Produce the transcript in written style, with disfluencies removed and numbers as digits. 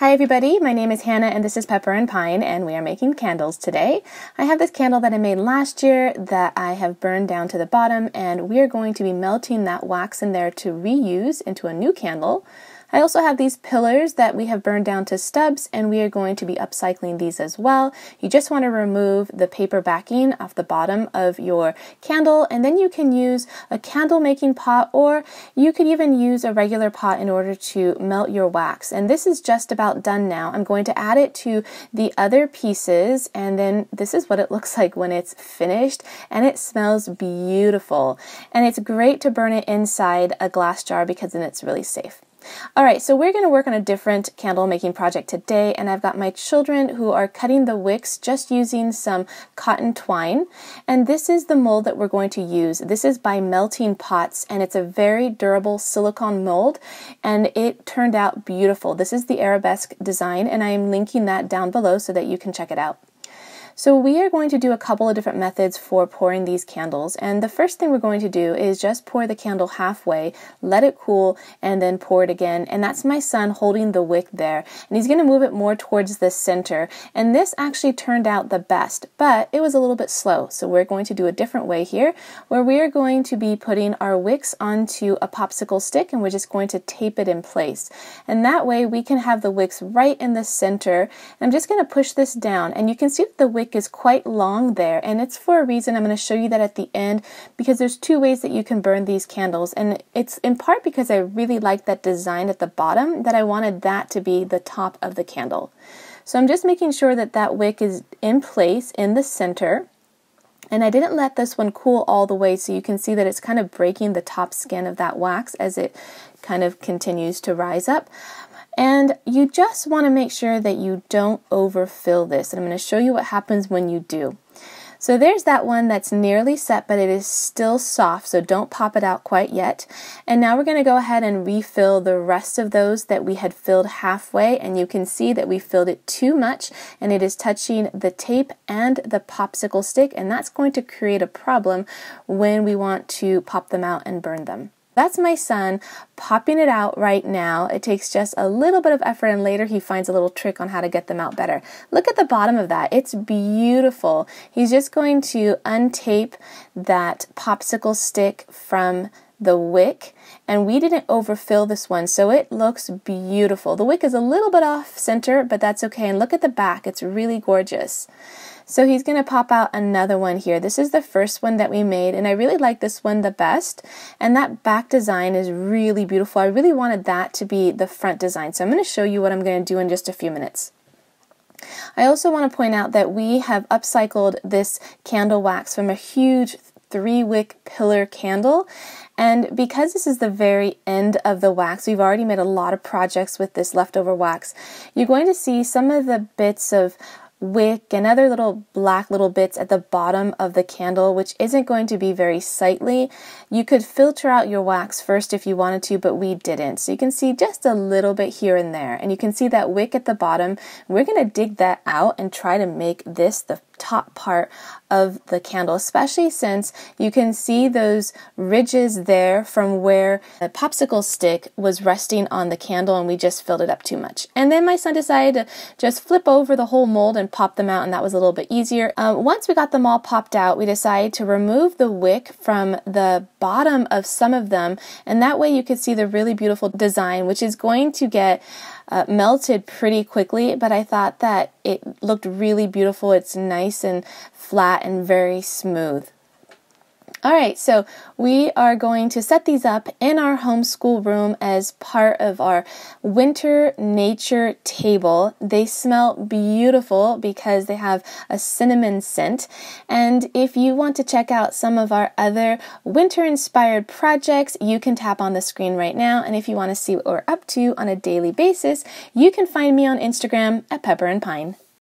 Hi everybody, my name is Hannah and this is Pepper and Pine and we are making candles today. I have this candle that I made last year that I have burned down to the bottom and we are going to be melting that wax in there to reuse into a new candle. I also have these pillars that we have burned down to stubs and we are going to be upcycling these as well. You just want to remove the paper backing off the bottom of your candle and then you can use a candle making pot or you could even use a regular pot in order to melt your wax. And this is just about done now. I'm going to add it to the other pieces and then this is what it looks like when it's finished and it smells beautiful. And it's great to burn it inside a glass jar because then it's really safe. Alright, so we're going to work on a different candle making project today and I've got my children who are cutting the wicks just using some cotton twine and this is the mold that we're going to use. This is by Melting Pots and it's a very durable silicone mold and it turned out beautiful. This is the arabesque design and I am linking that down below so that you can check it out. So we are going to do a couple of different methods for pouring these candles and the first thing we're going to do is just pour the candle halfway, let it cool, and then pour it again. And that's my son holding the wick there and he's going to move it more towards the center and this actually turned out the best, but it was a little bit slow. So we're going to do a different way here where we are going to be putting our wicks onto a popsicle stick and we're just going to tape it in place. And that way we can have the wicks right in the center. I'm just going to push this down and you can see that the wick is quite long there and it's for a reason. I'm going to show you that at the end because there's two ways that you can burn these candles and it's in part because I really like that design at the bottom that I wanted that to be the top of the candle. So I'm just making sure that that wick is in place in the center and I didn't let this one cool all the way so you can see that it's kind of breaking the top skin of that wax as it kind of continues to rise up. And you just want to make sure that you don't overfill this. And I'm going to show you what happens when you do. So there's that one that's nearly set, but it is still soft, so don't pop it out quite yet. And now we're going to go ahead and refill the rest of those that we had filled halfway, and you can see that we filled it too much, and it is touching the tape and the popsicle stick, and that's going to create a problem when we want to pop them out and burn them. That's my son popping it out right now. It takes just a little bit of effort and later he finds a little trick on how to get them out better. Look at the bottom of that. It's beautiful. He's just going to untape that popsicle stick from the wick and we didn't overfill this one so it looks beautiful. The wick is a little bit off center but that's okay and look at the back. It's really gorgeous. So he's going to pop out another one here. This is the first one that we made and I really like this one the best and that back design is really beautiful. I really wanted that to be the front design so I'm going to show you what I'm going to do in just a few minutes. I also want to point out that we have upcycled this candle wax from a huge 3-wick pillar candle and because this is the very end of the wax, we've already made a lot of projects with this leftover wax. You're going to see some of the bits of wick and other little black little bits at the bottom of the candle which isn't going to be very sightly. You could filter out your wax first if you wanted to but we didn't. So you can see just a little bit here and there and you can see that wick at the bottom. We're going to dig that out and try to make this the top part of the candle, especially since you can see those ridges there from where the popsicle stick was resting on the candle and we just filled it up too much. And then my son decided to just flip over the whole mold and pop them out and that was a little bit easier. Once we got them all popped out, we decided to remove the wick from the bottom of some of them and that way you could see the really beautiful design which is going to get melted pretty quickly, but I thought that it looked really beautiful. It's nice and flat and very smooth. Alright, so we are going to set these up in our homeschool room as part of our winter nature table. They smell beautiful because they have a cinnamon scent. And if you want to check out some of our other winter inspired projects, you can tap on the screen right now. And if you want to see what we're up to on a daily basis, you can find me on Instagram at Pepper and Pine.